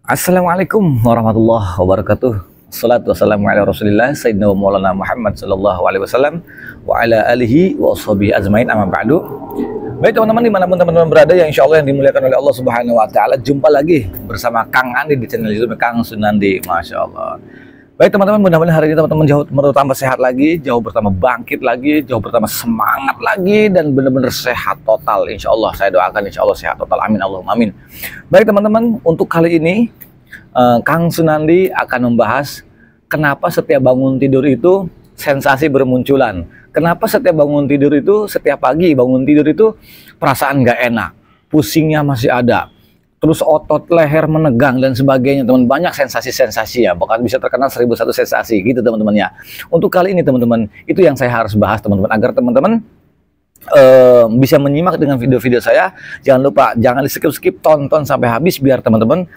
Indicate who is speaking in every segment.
Speaker 1: Assalamualaikum warahmatullahi wabarakatuh. Assalatu wassalamu ala rasulillah Sayyidina wa maulana Muhammad sallallahu alaihi wasallam wa ala alihi wa ashabihi azmain, amma ba'du. Baik teman-teman, dimanapun teman-teman berada yang insya Allah yang dimuliakan oleh Allah subhanahu wa ta'ala, jumpa lagi bersama Kang Andi di channel YouTube Kang Sunandi. Masya Allah. Baik teman-teman, mudah-mudahan hari ini teman-teman jauh bertambah sehat lagi, jauh bertambah bangkit lagi, jauh bertambah semangat lagi, dan benar-benar sehat total. Insya Allah, saya doakan insya Allah sehat total. Amin Allahumma amin. Baik teman-teman, untuk kali ini Kang Sunandi akan membahas kenapa setiap bangun tidur itu sensasi bermunculan. Kenapa setiap bangun tidur itu, setiap pagi bangun tidur itu perasaan nggak enak, pusingnya masih ada, terus otot leher menegang dan sebagainya, teman. Banyak sensasi-sensasi ya, bahkan bisa terkenal 1001 sensasi gitu teman-teman ya. Untuk kali ini teman-teman, itu yang saya harus bahas teman-teman, agar teman-teman bisa menyimak dengan video-video saya. Jangan lupa, jangan di skip-skip, tonton sampai habis biar teman-teman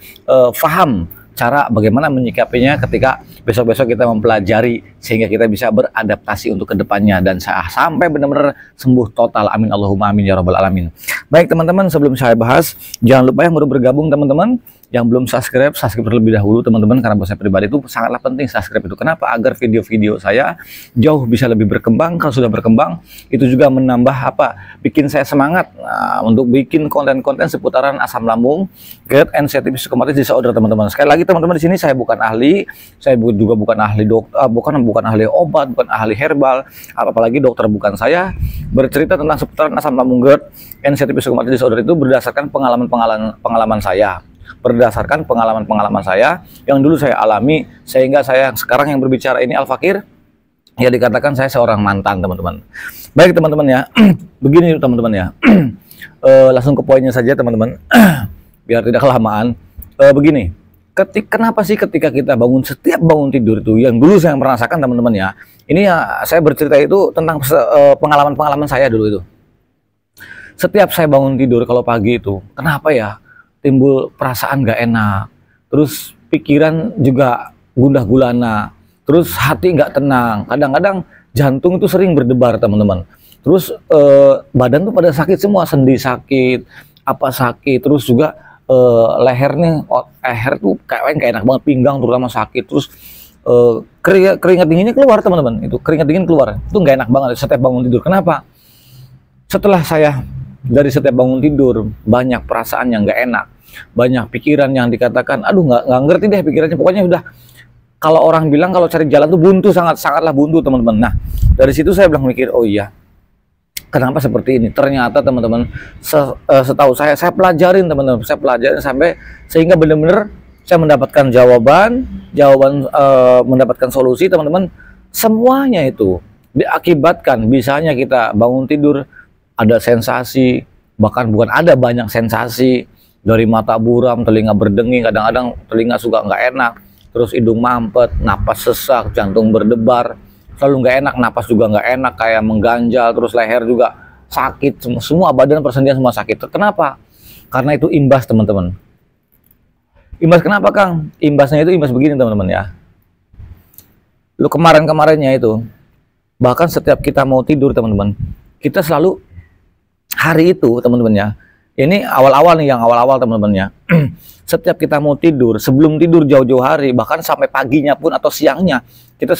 Speaker 1: paham cara bagaimana menyikapinya ketika besok-besok kita mempelajari, sehingga kita bisa beradaptasi untuk kedepannya dan sampai benar-benar sembuh total. Amin Allahumma amin ya rabbal alamin. Baik teman-teman, sebelum saya bahas, jangan lupa yang baru bergabung teman-teman, yang belum subscribe terlebih dahulu teman-teman, karena buat saya pribadi itu sangatlah penting subscribe itu. Kenapa? Agar video-video saya jauh bisa lebih berkembang. Kalau sudah berkembang, itu juga menambah bikin saya semangat untuk bikin konten-konten seputaran asam lambung, GERD, NCT, psikomatis disorder teman-teman. Sekali lagi teman-teman, di sini saya bukan ahli, saya juga bukan ahli dokter, bukan ahli obat, bukan ahli herbal, apalagi dokter bukan. Saya bercerita tentang seputaran asam lambung, GERD, NCT, psikomatis disorder itu berdasarkan pengalaman saya. Berdasarkan pengalaman saya yang dulu saya alami, sehingga saya sekarang yang berbicara ini Al-Fakir, ya dikatakan saya seorang mantan teman-teman. Baik teman-teman ya, begini teman-teman ya, langsung ke poinnya saja teman-teman, biar tidak kelamaan. Begini, kenapa sih ketika kita setiap bangun tidur itu, yang dulu saya merasakan teman-teman ya, ini ya saya bercerita itu tentang pengalaman saya dulu itu. Setiap saya bangun tidur kalau pagi itu, kenapa ya timbul perasaan gak enak, terus pikiran juga gundah gulana, terus hati gak tenang, kadang-kadang jantung itu sering berdebar teman-teman, terus badan tuh pada sakit semua, sendi sakit, sakit, terus juga leher tuh kayak enak banget, pinggang terutama sakit, terus keringat dinginnya keluar teman-teman, itu keringat dingin keluar, itu gak enak banget setiap bangun tidur. Kenapa? Setelah saya dari setiap bangun tidur banyak perasaan yang gak enak, banyak pikiran yang dikatakan aduh nggak ngerti deh pikirannya, pokoknya udah, kalau orang bilang kalau cari jalan tuh buntu, sangatlah buntu teman-teman. Nah dari situ saya bilang mikir, oh iya, kenapa seperti ini? Ternyata teman-teman, setahu saya pelajarin teman-teman, saya pelajarin sampai sehingga benar-benar saya mendapatkan jawaban, mendapatkan solusi teman-teman. Semuanya itu diakibatkan bisanya kita bangun tidur ada sensasi, bahkan banyak sensasi, dari mata buram, telinga berdenging, kadang-kadang telinga suka nggak enak, terus hidung mampet, napas sesak, jantung berdebar, selalu nggak enak, napas juga nggak enak, kayak mengganjal, terus leher juga sakit, semua badan persendian semua sakit. Kenapa? Karena itu imbas teman-teman. Imbas kenapa Kang? Imbasnya itu imbas begini teman-teman ya. Lu kemarin-kemarinnya itu, bahkan setiap kita mau tidur teman-teman, kita selalu hari itu teman-teman ya, ini awal-awal nih, yang awal-awal teman-teman ya, setiap kita mau tidur, sebelum tidur jauh-jauh hari, bahkan sampai paginya pun atau siangnya, kita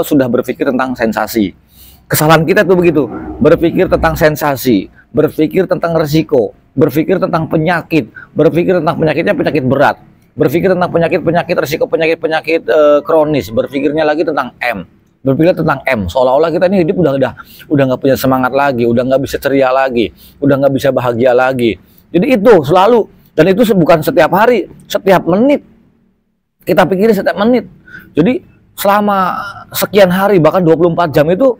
Speaker 1: sudah berpikir tentang sensasi. Kesalahan kita tuh begitu, berpikir tentang sensasi, berpikir tentang resiko, berpikir tentang penyakit, berpikir tentang penyakitnya penyakit berat, berpikir tentang penyakit resiko penyakit kronis, berpikirnya lagi tentang berpikir tentang seolah-olah kita ini hidup udah nggak punya semangat lagi, udah nggak bisa ceria lagi, udah nggak bisa bahagia lagi. Jadi itu selalu, dan itu bukan setiap hari, setiap menit kita pikirin, setiap menit. Jadi selama sekian hari, bahkan 24 jam itu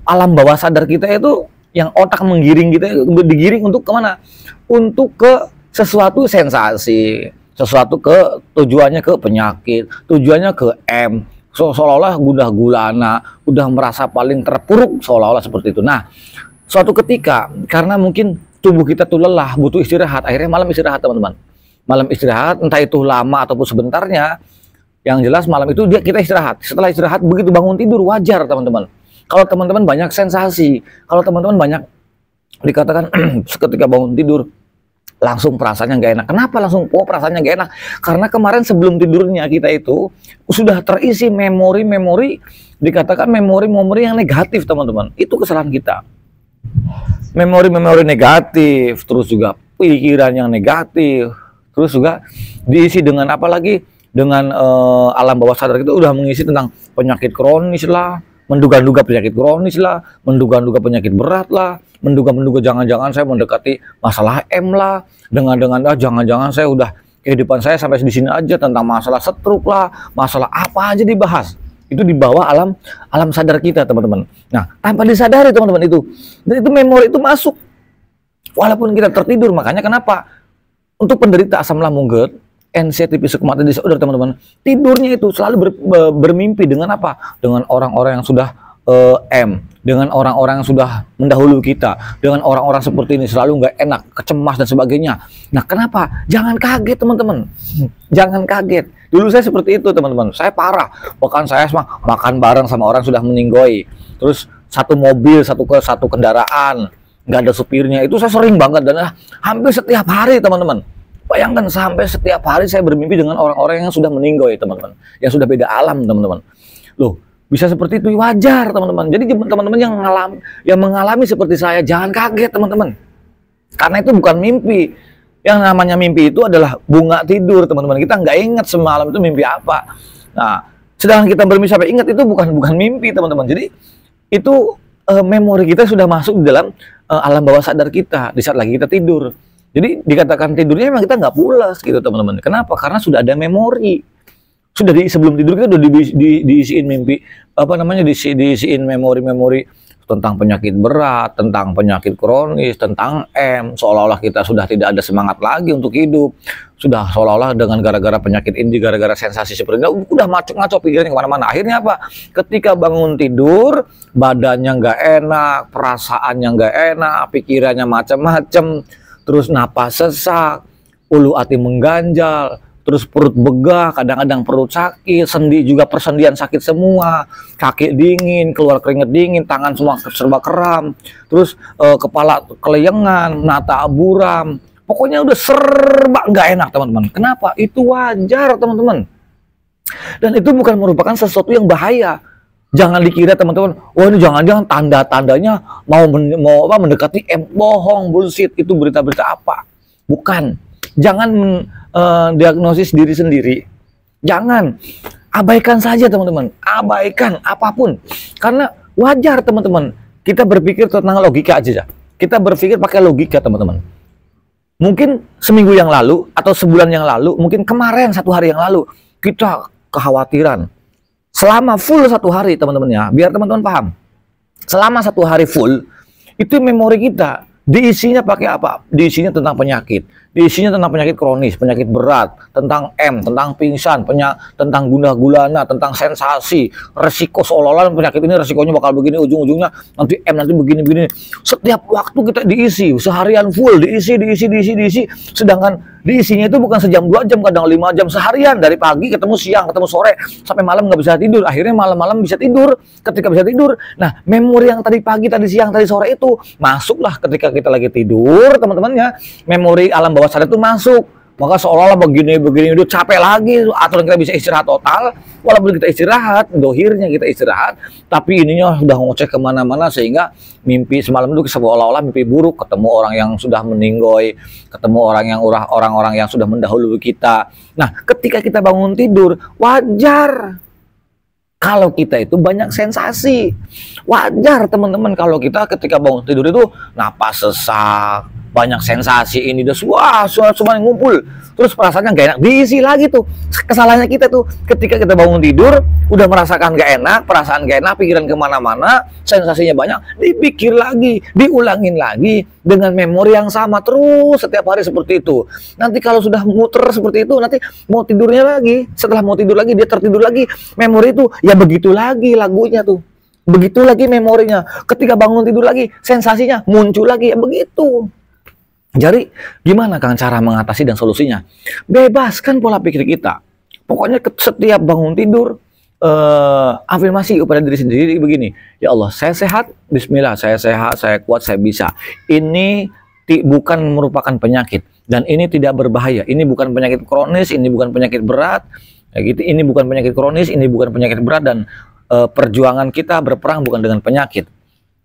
Speaker 1: alam bawah sadar kita itu, yang otak menggiring kita itu, digiring untuk kemana? Untuk ke sesuatu sensasi, sesuatu tujuannya ke penyakit, tujuannya ke seolah-olah gundah gulana, udah merasa paling terpuruk, seolah-olah seperti itu. Nah, suatu ketika karena mungkin tubuh kita tuh lelah, butuh istirahat, akhirnya malam istirahat teman-teman. Malam istirahat, entah itu lama ataupun sebentarnya, yang jelas malam itu kita istirahat. Setelah istirahat, begitu bangun tidur wajar teman-teman. Kalau teman-teman banyak sensasi, kalau teman-teman banyak dikatakan ketika bangun tidur langsung perasaannya nggak enak. Kenapa langsung perasaannya nggak enak? Karena kemarin sebelum tidurnya kita itu sudah terisi memori-memori, dikatakan memori-memori yang negatif, teman-teman. Itu kesalahan kita. Memori-memori negatif, terus juga pikiran yang negatif, terus juga diisi dengan apa lagi? Dengan alam bawah sadar kita udah mengisi tentang penyakit kronis lah, menduga-duga penyakit kronis lah, menduga-duga penyakit berat lah, menduga-duga jangan-jangan saya mendekati masalah M lah, dengan jangan-jangan saya udah kehidupan saya sampai di sini aja, tentang masalah stroke lah, masalah apa aja dibahas. Itu di bawah alam sadar kita, teman-teman. Nah, tanpa disadari, teman-teman, itu. Dan itu memori itu masuk. Walaupun kita tertidur, makanya kenapa? Untuk penderita asam lambung GERD, anxiety psychomotor disorder, teman-teman, tidurnya itu selalu bermimpi dengan apa? Dengan orang-orang yang sudah M, dengan orang-orang yang sudah mendahului kita, dengan orang-orang seperti ini selalu nggak enak, kecemas dan sebagainya. Nah, kenapa? Jangan kaget, teman-teman. Jangan kaget. Dulu saya seperti itu, teman-teman. Saya parah. Bahkan saya makan bareng sama orang sudah meninggoy. Terus satu mobil, satu kendaraan, nggak ada supirnya. Itu saya sering banget dan hampir setiap hari, teman-teman. Bayangkan sampai setiap hari saya bermimpi dengan orang-orang yang sudah meninggoy, teman-teman. Yang sudah beda alam, teman-teman. Loh, bisa seperti itu, wajar, teman-teman. Jadi teman-teman yang mengalami seperti saya, jangan kaget, teman-teman. Karena itu bukan mimpi. Yang namanya mimpi itu adalah bunga tidur, teman-teman. Kita nggak ingat semalam itu mimpi apa. Nah, sedangkan kita bermimpi sampai ingat itu bukan mimpi, teman-teman. Jadi itu memori kita sudah masuk di dalam alam bawah sadar kita di saat lagi kita tidur. Jadi dikatakan tidurnya memang kita nggak pulas gitu, teman-teman. Kenapa? Karena sudah ada memori. Sudah sebelum tidur kita udah diisiin mimpi, diisiin memori-memori tentang penyakit berat, tentang penyakit kronis, tentang M. Seolah-olah kita sudah tidak ada semangat lagi untuk hidup. Sudah seolah-olah dengan gara-gara penyakit ini, gara-gara sensasi seperti itu, udah ngaco pikirannya kemana-mana. Akhirnya apa? Ketika bangun tidur, badannya nggak enak, perasaannya nggak enak, pikirannya macam-macam, terus napas sesak, ulu hati mengganjal, terus perut begah, kadang-kadang perut sakit, sendi juga persendian sakit semua, kaki dingin, keluar keringet dingin, tangan semua serba kram, terus kepala keleyengan, mata buram, pokoknya udah serba nggak enak, teman-teman. Kenapa? Itu wajar, teman-teman. Dan itu bukan merupakan sesuatu yang bahaya. Jangan dikira, teman-teman, wah ini jangan-jangan tanda-tandanya mau mendekati bohong, bullshit, itu berita-berita apa? Bukan. Jangan diagnosis diri sendiri. Jangan. Abaikan saja, teman-teman. Abaikan apapun. Karena wajar, teman-teman. Kita berpikir tentang logika aja. Kita berpikir pakai logika, teman-teman. Mungkin seminggu yang lalu atau sebulan yang lalu, mungkin kemarin 1 hari yang lalu, kita kekhawatiran. Selama full 1 hari, teman-teman, ya, biar teman-teman paham. Selama 1 hari full, itu memori kita diisinya pakai apa? Diisinya tentang penyakit. Diisinya tentang penyakit kronis, penyakit berat, tentang M, tentang pingsan, tentang gundah gulana, tentang sensasi, resiko, seolah-olah penyakit ini resikonya bakal begini, ujung-ujungnya nanti M, nanti begini-begini. Setiap waktu kita diisi, seharian full, diisi. Sedangkan diisinya itu bukan sejam 2 jam, kadang 5 jam, seharian, dari pagi ketemu siang, ketemu sore, sampai malam nggak bisa tidur. Akhirnya malam-malam bisa tidur. Ketika bisa tidur, nah memori yang tadi pagi, tadi siang, tadi sore itu masuklah ketika kita lagi tidur, teman-temannya. Memori alam bawah sadar itu masuk. Maka seolah-olah begini udah capek lagi, atau kita bisa istirahat total. Walaupun kita istirahat, dohirnya kita istirahat, tapi ininya sudah ngoceh kemana-mana, sehingga mimpi semalam itu seolah-olah mimpi buruk, ketemu orang yang sudah meninggoy, ketemu orang yang sudah mendahului kita. Nah, ketika kita bangun tidur, wajar kalau kita itu banyak sensasi. Wajar, teman-teman, kalau kita ketika bangun tidur itu napas sesak, banyak sensasi, ini udah semua ngumpul, terus perasaannya gak enak, diisi lagi tuh. Kesalahannya kita tuh ketika kita bangun tidur udah merasakan gak enak, perasaan gak enak, pikiran kemana-mana, sensasinya banyak, dipikir lagi, diulangin lagi dengan memori yang sama terus setiap hari seperti itu. Nanti kalau sudah muter seperti itu, nanti mau tidurnya lagi, setelah mau tidur lagi dia tertidur lagi, memori itu ya begitu lagi lagunya tuh, begitu lagi memorinya. Ketika bangun tidur lagi, sensasinya muncul lagi, ya begitu. Jadi gimana Kang cara mengatasi dan solusinya? Bebaskan pola pikir kita. Pokoknya setiap bangun tidur, afirmasi kepada diri sendiri begini, ya Allah, saya sehat, bismillah, saya sehat, saya kuat, saya bisa. Ini bukan merupakan penyakit. Dan ini tidak berbahaya. Ini bukan penyakit kronis, ini bukan penyakit berat. Kayak gitu. Ini bukan penyakit kronis, ini bukan penyakit berat, dan perjuangan kita berperang bukan dengan penyakit.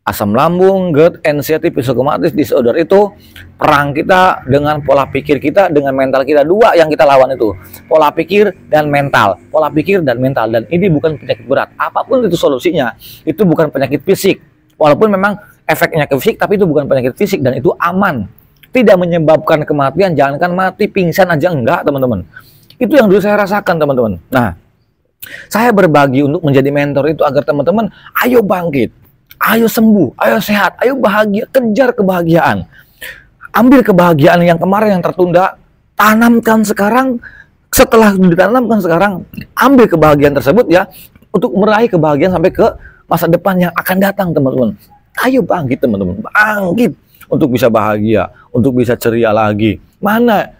Speaker 1: Asam lambung, GERD, anxiety, psychosomatic disorder itu perang kita dengan pola pikir kita, dengan mental kita. Dua yang kita lawan itu, pola pikir dan mental. Pola pikir dan mental, dan ini bukan penyakit berat. Apapun itu solusinya, itu bukan penyakit fisik. Walaupun memang efeknya ke fisik, tapi itu bukan penyakit fisik dan itu aman. Tidak menyebabkan kematian, jangankan mati, pingsan aja enggak, teman-teman. Itu yang dulu saya rasakan, teman-teman. Nah, saya berbagi untuk menjadi mentor itu agar teman-teman ayo bangkit, ayo sembuh, ayo sehat, ayo bahagia, kejar kebahagiaan. Ambil kebahagiaan yang kemarin yang tertunda, tanamkan sekarang. Setelah ditanamkan sekarang, ambil kebahagiaan tersebut ya, untuk meraih kebahagiaan sampai ke masa depan yang akan datang, teman-teman. Ayo bangkit, teman-teman, bangkit untuk bisa bahagia, untuk bisa ceria lagi. Mana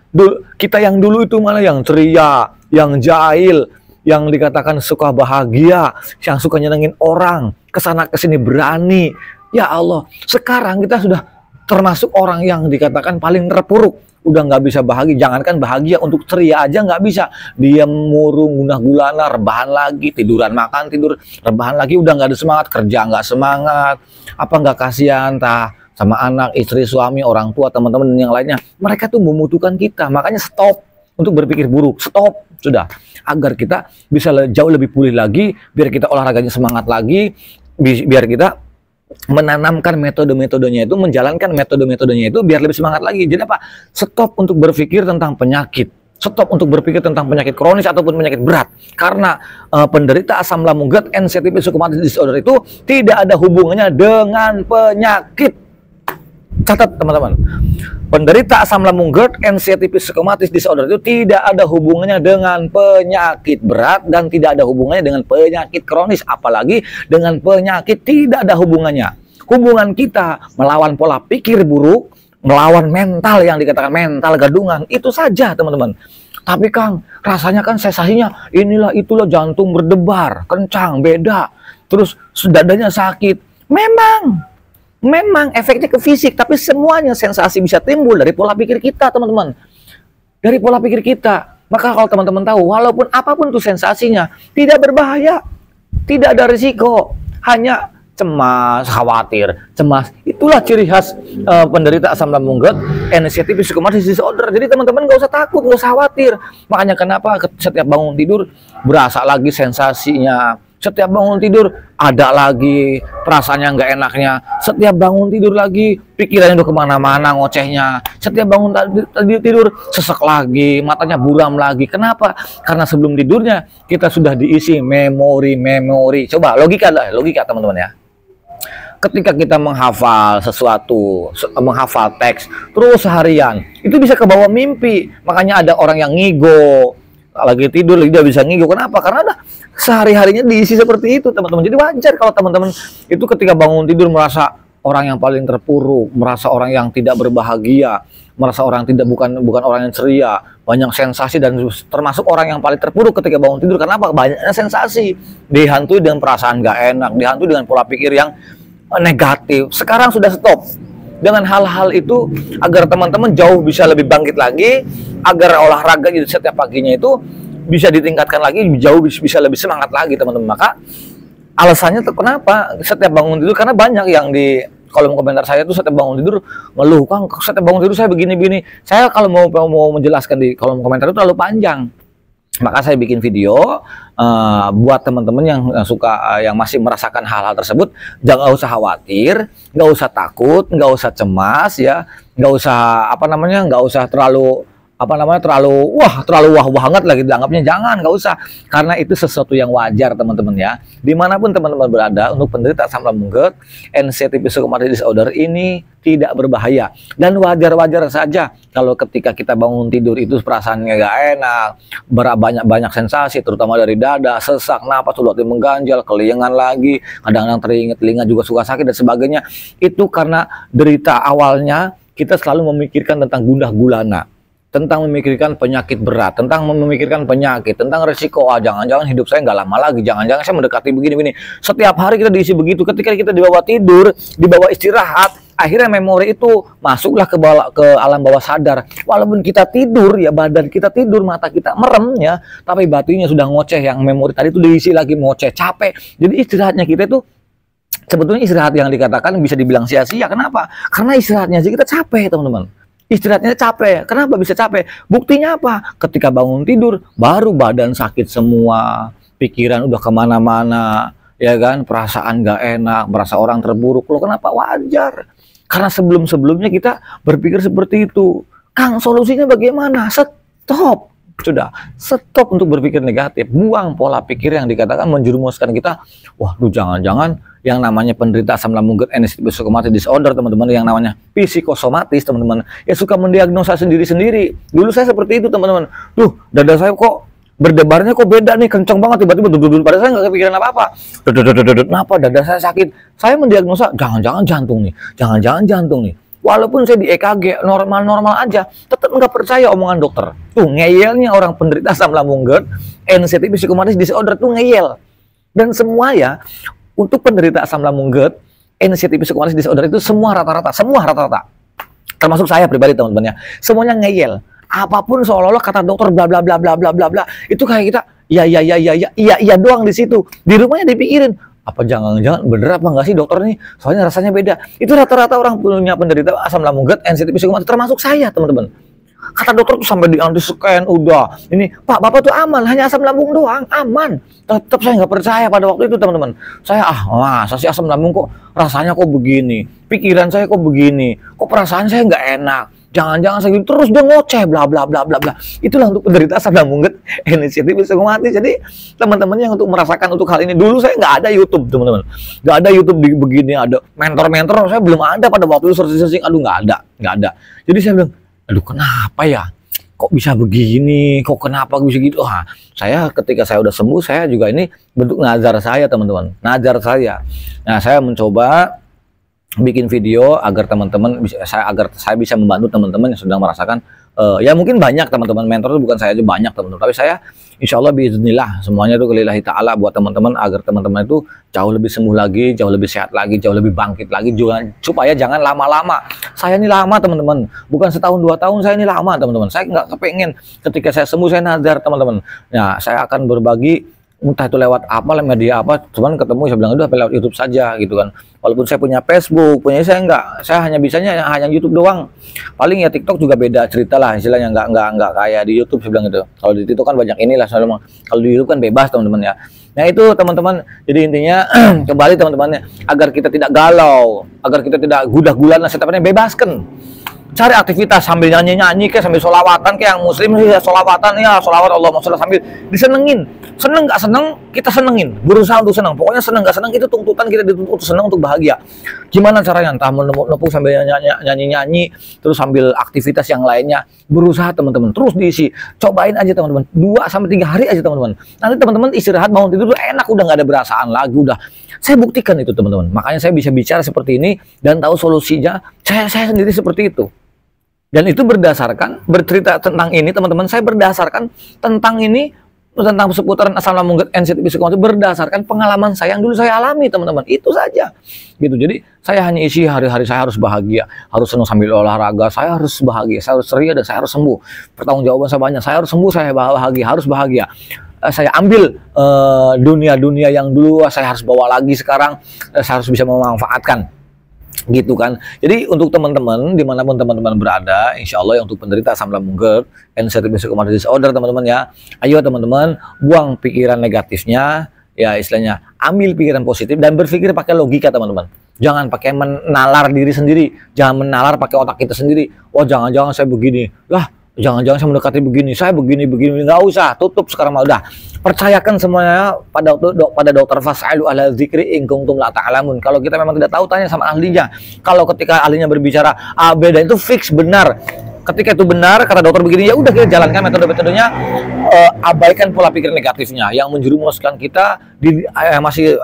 Speaker 1: kita yang dulu itu, mana yang ceria, yang jahil, yang dikatakan suka bahagia, yang suka nyenengin orang, kesana kesini berani. Ya Allah, sekarang kita sudah termasuk orang yang dikatakan paling terpuruk. Udah nggak bisa bahagia, jangankan bahagia, untuk ceria aja nggak bisa. Diam, murung, gundah gulana, rebahan lagi, tiduran makan tidur, rebahan lagi, udah nggak ada semangat, kerja nggak semangat. Apa nggak kasihan tah sama anak, istri, suami, orang tua, teman-teman yang lainnya? Mereka tuh membutuhkan kita, makanya stop untuk berpikir buruk, stop sudah, agar kita bisa jauh lebih pulih lagi, biar kita olahraganya semangat lagi, biar kita menanamkan metode-metodenya itu, menjalankan metode-metodenya itu biar lebih semangat lagi. Jadi apa? Stop untuk berpikir tentang penyakit, stop untuk berpikir tentang penyakit kronis ataupun penyakit berat. Karena penderita asam lambung, GERD, anxiety, psychosomatic disorder itu tidak ada hubungannya dengan penyakit. Catat, teman-teman. Penderita asam lambung, GERD, anxiety, psychosomatic disorder itu tidak ada hubungannya dengan penyakit berat dan tidak ada hubungannya dengan penyakit kronis, apalagi dengan penyakit, tidak ada hubungannya. Hubungan kita melawan pola pikir buruk, melawan mental yang dikatakan mental gadungan, itu saja, teman-teman. Tapi Kang, rasanya kan sensasinya inilah itulah, jantung berdebar kencang, beda, terus dadanya sakit. Memang efeknya ke fisik, tapi semuanya sensasi bisa timbul dari pola pikir kita, teman-teman. Dari pola pikir kita. Maka kalau teman-teman tahu, walaupun apapun itu sensasinya, tidak berbahaya, tidak ada risiko, hanya cemas, khawatir, cemas. Itulah ciri khas penderita asam lambung, GERD, anxiety, psychosomatic disorder. Jadi teman-teman nggak usah takut, nggak usah khawatir. Makanya kenapa setiap bangun tidur berasa lagi sensasinya. Setiap bangun tidur ada lagi perasaannya nggak enaknya. Setiap bangun tidur lagi pikirannya udah kemana-mana, ngocehnya. Setiap bangun tidur sesek lagi, matanya buram lagi. Kenapa? Karena sebelum tidurnya kita sudah diisi memori. Coba logika teman-teman ya. Ketika kita menghafal sesuatu, menghafal teks terus seharian, itu bisa kebawa mimpi. Makanya ada orang yang ngigo, lagi tidur dia bisa ngigo. Kenapa? Karena ada sehari-harinya diisi seperti itu, teman-teman. Jadi wajar kalau teman-teman itu ketika bangun tidur merasa orang yang paling terpuruk, merasa orang yang tidak berbahagia, merasa orang bukan orang yang ceria, banyak sensasi, dan termasuk orang yang paling terpuruk ketika bangun tidur. Kenapa? Banyaknya sensasi, dihantui dengan perasaan gak enak, dihantui dengan pola pikir yang negatif. Sekarang sudah stop dengan hal-hal itu agar teman-teman jauh bisa lebih bangkit lagi, agar olahraga setiap paginya itu bisa ditingkatkan lagi, jauh bisa lebih semangat lagi, teman-teman. Maka alasannya kenapa setiap bangun tidur, karena banyak yang di kolom komentar saya tuh setiap bangun tidur ngeluh, Kang, setiap bangun tidur saya begini-begini. Saya kalau mau menjelaskan di kolom komentar itu terlalu panjang. Maka saya bikin video buat teman-teman yang suka, yang masih merasakan hal-hal tersebut. Jangan usah khawatir, nggak usah takut, nggak usah cemas ya, nggak usah nggak usah terlalu terlalu wah banget lagi dianggapnya. Jangan, nggak usah, karena itu sesuatu yang wajar, teman-teman ya. Dimanapun teman-teman berada, untuk penderita asam lambung, GERD, anxiety, psychosomatic disorder ini tidak berbahaya dan wajar-wajar saja kalau ketika kita bangun tidur itu perasaannya gak enak, banyak sensasi, terutama dari dada, sesak, napas, sulit mengganjal, kelingan lagi, kadang-kadang telinga juga suka sakit dan sebagainya. Itu karena derita awalnya kita selalu memikirkan tentang gundah gulana, tentang memikirkan penyakit berat, tentang memikirkan penyakit, tentang resiko, jangan-jangan hidup saya nggak lama lagi, jangan-jangan saya mendekati begini-begini. Setiap hari kita diisi begitu. Ketika kita dibawa tidur, dibawa istirahat, Akhirnya memori itu masuklah ke alam bawah sadar. Walaupun kita tidur ya, badan kita tidur, mata kita merem ya, tapi batinnya sudah ngoceh. Yang memori tadi itu diisi lagi ngoceh, capek. Jadi istirahatnya kita itu sebetulnya istirahat yang dikatakan bisa dibilang sia-sia. Kenapa? Karena istirahatnya aja kita capek, teman-teman. Istirahatnya capek. Kenapa bisa capek? Buktinya apa? Ketika bangun tidur, baru badan sakit semua, pikiran udah kemana-mana, ya kan? Perasaan gak enak, merasa orang terburuk. Loh kenapa? Wajar. Karena sebelum-sebelumnya kita berpikir seperti itu. Kang, solusinya bagaimana? Stop. Sudah, stop untuk berpikir negatif. Buang pola pikir yang dikatakan menjerumuskan kita. Wah, jangan-jangan yang namanya penderita asam lambung GERD, psychosomatic disorder, teman-teman, yang namanya psikosomatis, teman-teman, ya suka mendiagnosa sendiri-sendiri. Dulu saya seperti itu, teman-teman. Duh, dada saya kok berdebarnya kok beda nih, kenceng banget, tiba-tiba duduk pada saya nggak kepikiran apa-apa. Kenapa dada saya sakit? Saya mendiagnosa, jangan-jangan jantung nih, jangan-jangan jantung nih. Walaupun saya di EKG normal-normal aja, tetap nggak percaya omongan dokter. Tuh ngeyelnya orang penderita asam lambung GERD, NCT psikosomatic disorder tuh ngeyel. Dan semua ya, untuk penderita asam lambung GERD, NCT psikosomatic disorder itu semua rata-rata, termasuk saya pribadi, teman-teman ya, semuanya ngeyel. Apapun seolah-olah kata dokter bla bla bla bla bla bla bla, itu kayak kita iya doang di situ. Di rumahnya dipikirin, apa jangan-jangan bener apa enggak sih dokter nih, soalnya rasanya beda. Itu rata-rata orang punya penderita asam lambung GERD, NCT psikosomatik, termasuk saya, teman-teman. Kata dokter tuh sampai di scan, udah ini Pak, Bapak tuh aman, hanya asam lambung doang, aman. Tetap saya nggak percaya pada waktu itu, teman-teman. Saya masa sih asam lambung kok rasanya kok begini, pikiran saya kok begini, kok perasaan saya nggak enak, jangan-jangan saya gitu, terus dia ngoceh bla bla bla bla bla. Itulah untuk penderita asam lambung GERD, NCT psikosomatik. Jadi teman-teman yang untuk merasakan untuk hal ini, dulu saya nggak ada YouTube, teman-teman, nggak ada YouTube begini, ada mentor-mentor, saya belum ada pada waktu itu, searching, aduh nggak ada. Jadi saya bilang, aduh kenapa ya, kok bisa begini, kok kenapa bisa gitu. Saya ketika saya udah sembuh, saya juga ini bentuk nazar saya, teman-teman, nazar saya. Nah, saya mencoba bikin video agar teman-teman agar saya bisa membantu teman-teman yang sedang merasakan ya mungkin banyak teman-teman, mentor itu bukan saya aja, banyak teman-teman, tapi saya insya Allah biiznillah semuanya itu lillahi ta'ala buat teman-teman, agar teman-teman itu jauh lebih sembuh lagi, jauh lebih sehat lagi, jauh lebih bangkit lagi, juga supaya jangan lama-lama. Saya ini lama, teman-teman, bukan setahun 2 tahun, saya ini lama, teman-teman. Saya nggak kepengen ketika saya sembuh saya nazar, teman-teman. Nah, saya akan berbagi entah itu lewat apa, media apa, cuman ketemu saya bilang udah lewat YouTube saja gitu kan. Walaupun saya punya Facebook, saya enggak, saya hanya bisanya hanya YouTube doang. Paling ya TikTok juga beda cerita lah, istilahnya enggak kayak di YouTube, saya bilang gitu. Kalau di TikTok kan banyak inilah, kalau di YouTube kan bebas, teman-teman ya. Nah itu teman-teman, jadi intinya kembali teman-teman, agar kita tidak galau, agar kita tidak gudah gulana, setapnya bebaskan. Cari aktivitas sambil nyanyi-nyanyi, kayak sambil sholawatan, kayak yang muslim ya sholawatan, ya sholawat Allahumma sholli, sambil disenengin. Seneng nggak seneng, kita senengin. Berusaha untuk seneng. Pokoknya seneng nggak seneng, itu tuntutan kita dituntut seneng untuk bahagia. Gimana caranya? Entah menepuk sambil nyanyi-nyanyi, terus sambil aktivitas yang lainnya. Berusaha, teman-teman. Terus diisi. Cobain aja, teman-teman. 2-3 hari aja, teman-teman. Nanti teman-teman istirahat, bangun tidur tuh enak, udah nggak ada berasaan lagi, udah. Saya buktikan itu, teman-teman. Makanya saya bisa bicara seperti ini dan tahu solusinya. Saya sendiri seperti itu. Dan itu berdasarkan, bercerita tentang ini, teman-teman, saya berdasarkan tentang ini, tentang seputaran asam lambung GERD, NCT psikosomatik, berdasarkan pengalaman saya yang dulu saya alami, teman-teman. Itu saja. Gitu. Jadi saya hanya isi hari-hari saya harus bahagia, harus senang sambil olahraga, saya harus bahagia, saya harus ceria, dan saya harus sembuh. Pertanggungjawaban saya banyak, saya harus sembuh, saya bahagia, harus bahagia. Saya ambil dunia-dunia yang dulu saya harus bawa lagi sekarang, saya harus bisa memanfaatkan. Gitu kan. Jadi untuk teman-teman dimanapun teman-teman berada, insya Allah yang untuk penderita asam lambung GERD, NCT psikosomatic disorder, teman-teman ya, ayo teman-teman buang pikiran negatifnya, ya istilahnya ambil pikiran positif dan berpikir pakai logika, teman-teman. Jangan pakai menalar diri sendiri, jangan menalar pakai otak kita sendiri. Oh jangan-jangan saya begini, lah jangan-jangan saya mendekati begini, saya begini, nggak usah, tutup sekarang mah udah. Percayakan semuanya pada dokter, fas'alu ahla dzikri in kuntum la ta'lamun. Kalau kita memang tidak tahu, tanya sama ahlinya. Kalau ketika ahlinya berbicara A, B, dan itu fix benar. Ketika itu benar, kata dokter begini, ya udah kita jalankan metode-metodenya, abaikan pola pikir negatifnya yang menjerumuskan kita masih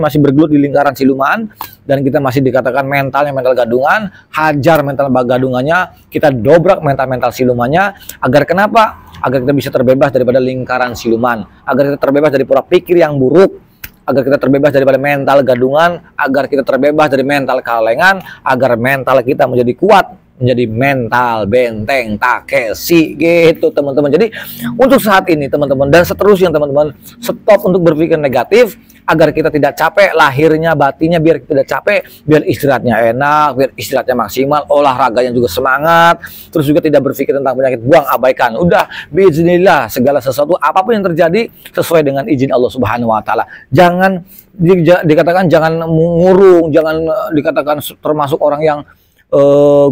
Speaker 1: masih bergelut di lingkaran siluman, dan kita masih dikatakan mental gadungan. Hajar mental gadungannya, kita dobrak mental silumannya, agar kenapa? Agar kita bisa terbebas daripada lingkaran siluman, agar kita terbebas dari pola pikir yang buruk, agar kita terbebas daripada mental gadungan, agar kita terbebas dari mental kealengan, agar mental kita menjadi kuat, menjadi mental benteng Takeshi gitu teman-teman. Jadi untuk saat ini teman-teman dan seterusnya teman-teman, stop untuk berpikir negatif agar kita tidak capek lahirnya batinnya, biar kita tidak capek, biar istirahatnya enak, biar istirahatnya maksimal, olahraganya juga semangat, terus juga tidak berpikir tentang penyakit, buang, abaikan. Udah biiznillah segala sesuatu apapun yang terjadi sesuai dengan izin Allah Subhanahu wa taala. Jangan dikatakan jangan mengurung, jangan dikatakan termasuk orang yang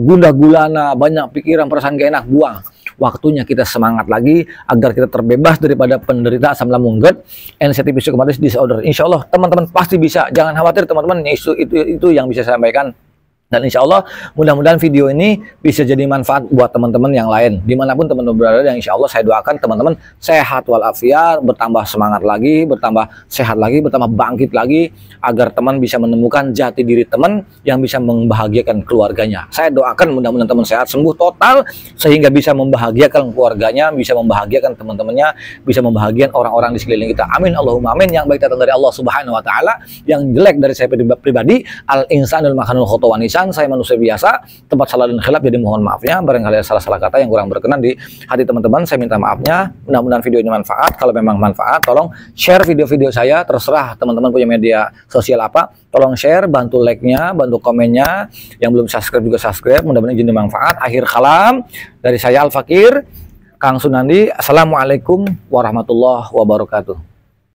Speaker 1: gundah gulana, banyak pikiran, perasaan gak enak, buang. Waktunya kita semangat lagi agar kita terbebas daripada penderita asam lambung GERD, anxiety psychomotor disorder. Insya Allah teman-teman pasti bisa, jangan khawatir teman-teman, itu yang bisa saya sampaikan. Dan insya Allah mudah-mudahan video ini bisa jadi manfaat buat teman-teman yang lain dimanapun teman-teman berada. Yang insya Allah saya doakan teman-teman sehat walafiat, bertambah semangat lagi, bertambah sehat lagi, bertambah bangkit lagi, agar teman bisa menemukan jati diri teman yang bisa membahagiakan keluarganya. Saya doakan mudah-mudahan teman sehat, sembuh total, sehingga bisa membahagiakan keluarganya, bisa membahagiakan teman-temannya, bisa membahagiakan orang-orang di sekeliling kita. Amin Allahumma amin. Yang baik datang dari Allah Subhanahu wa taala, yang jelek dari saya pribadi. Al insanul makanul khotowanisa, saya manusia biasa, tempat salah dan khilaf, jadi mohon maafnya. Barangkali ada salah-salah kata yang kurang berkenan di hati teman-teman, saya minta maafnya. Mudah-mudahan video ini manfaat. Kalau memang manfaat, tolong share video-video saya. Terserah teman-teman punya media sosial apa, tolong share, bantu like-nya, bantu komennya. Yang belum subscribe juga subscribe. Mudah-mudahan ini manfaat. Akhir kalam dari saya Al Fakir, Kang Sunandi. Assalamualaikum warahmatullahi wabarakatuh.